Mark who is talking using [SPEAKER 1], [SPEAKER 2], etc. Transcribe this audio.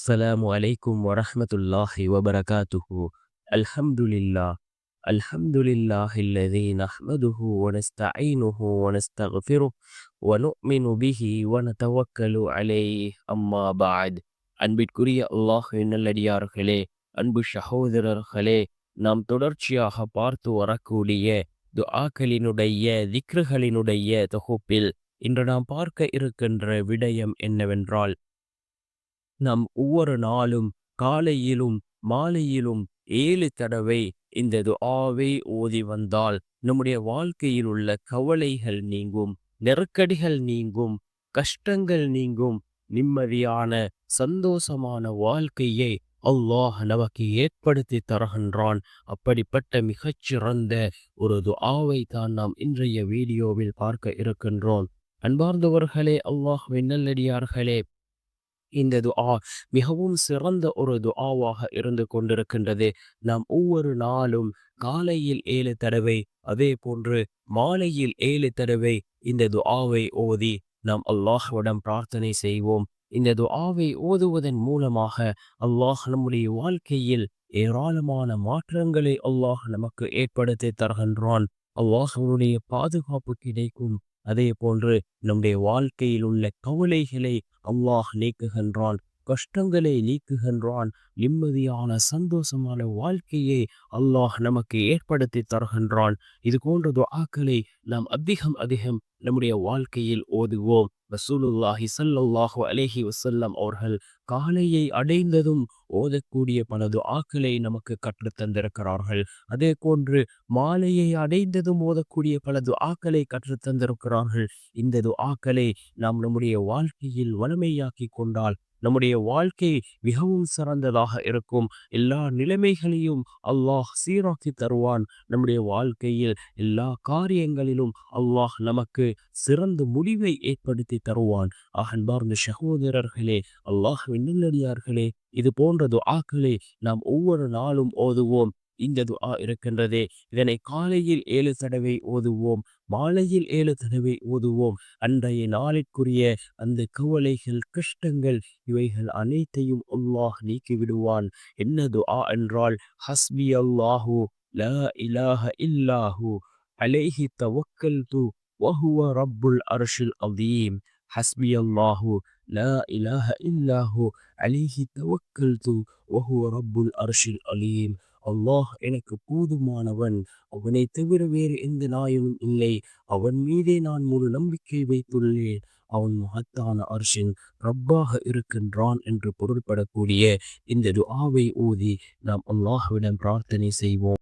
[SPEAKER 1] السلام عليكم ورحمة الله وبركاته. الحمد لله. الحمد لله الذي نحمده ونستعينه ونستغفره ونؤمن به ونتوكل عليه أما بعد. அன்பிற்குரிய அல்லாஹ்வின் நல்லடியார்களே, அன்பு சகோதரர்களே, நாம் தொடர்ச்சியாக பார்த்து வரக்கூடிய துஆக்களினுடைய திக்ருகளினுடைய தொகுப்பில் இன்று நாம் பார்க்க இருக்கின்ற விடயம் என்னவென்றால், நாம் ஒவ்வொரு நாளும் காலையிலும் மாலையிலும் 7 தடவை இந்த துஆவை ஓதி வந்தால் நம்முடைய வாழ்க்கையில் உள்ள கவலைகள் நீங்கும், நெருக்கடிகள் நீங்கும், கஷ்டங்கள் நீங்கும், நிம்மதியான சந்தோஷமான வாழ்க்கையை அல்லாஹ் நமக்கு ஏற்படுத்தி தருகின்றான். அப்படிப்பட்ட மிகச்சிறந்த ஒரு துஆவை தான் நாம் இன்றைய வீடியோவில் பார்க்க இருக்கின்றோம். அன்பார்ந்தவர்களே, அல்லாஹ்வின் நல்லடியார்களே, இந்த துஆ மிகவும் சிறந்த ஒரு துஆவாக இருந்து கொண்டிருக்கின்றது. நாம் ஒவ்வொரு நாளும் காலையில் 7 தடவை, அதே போன்று மாலையில் 7 தடவை இந்த துஆவை ஓதி நாம் அல்லாஹ்விடம் பிரார்த்தனை செய்வோம். இந்த துஆவை ஓதுவதன் மூலமாக அல்லாஹ் நம்முடைய வாழ்க்கையில் ஏராளமான மாற்றங்களை அல்லாஹ் நமக்கு ஏற்படுத்தி தருகின்றான். அல்லாஹ்வுடைய பாதுகாப்பு கிடைக்கும். அதே போன்று நம்முடைய வாழ்க்கையில் உள்ள கவலைகளை அல்லாஹ் நீக்குகின்றான், கஷ்டங்களை நீக்குகின்றான், நிம்மதியான சந்தோஷமான வாழ்க்கையை அல்லாஹ் நமக்கு ஏற்படுத்தி தருகின்றான். இது போன்ற துஆக்களை நாம் அதிகம் அதிகம் நம்முடைய வாழ்க்கையில் ஓதுவோம். ரசூலுல்லாஹி ஸல்லல்லாஹு அலைஹி வஸல்லம் அவர்கள் காலையை அடைந்ததும் ஓதக்கூடிய பல துஆக்களை நமக்கு கற்றுத் தந்திருக்கிறார்கள். அதே போன்று மாலையை அடைந்ததும் ஓதக்கூடிய பல துஆக்களை கற்றுத் தந்திருக்கிறார்கள். இந்த துஆக்களை நாம் நம்முடைய வாழ்க்கையில் வளமையாக்கி கொண்டால் நம்முடைய வாழ்க்கை மிகவும் சிறந்ததாக இருக்கும். எல்லா நிலைமைகளையும் அல்லாஹ் சீராக்கி தருவான். நம்முடைய வாழ்க்கையில் எல்லா காரியங்களிலும் அல்லாஹ் நமக்கு சிறந்த முடிவை ஏற்படுத்தி தருவான். அன்பார்ந்த சகோதரர்களே, அல்லாஹ்வின் நல்லடியார்களே, இது போன்ற துஆக்களை நாம் ஒவ்வொரு நாளும் ஓதுவோம். இந்த துஆ இருக்கின்றதே, இதனை காலையில் 7 தடவை ஓதுவோம், மாலையில் 7 தடவை ஓதுவோம். அன்றைய நாளிற்குரிய அந்த கவலைகள், கஷ்டங்கள், இவைகள் அனைத்தையும் அல்லாஹ் நீக்கி விடுவான். என்ன துஆ என்றால், ஹஸ்பி அல்லாஹு லா இலாஹ இல்லாஹு அலைஹி தவக்கல்து வஹுவ ரப்புல் அர்ஷில் அதீம். ஹஸ்பி அல்லாஹு லா இலாஹ இல்லாஹு அலைஹி தவக்கல்து வஹுவ ரப்புல் அர்ஷில் அலீம். அல்லாஹ் எனக்கு போதுமானவன், அவனை தவிர வேறு எந்த நாயனும் இல்லை, அவன் மீதே நான் முழு நம்பிக்கை வைத்துள்ளேன், அவன் மகத்தான அர்ஷின் ரப்பாக இருக்கின்றான் என்று பொருள்படக்கூடிய இந்த துஆவை ஓதி நாம் அல்லாஹ்விடம் பிரார்த்தனை செய்வோம்.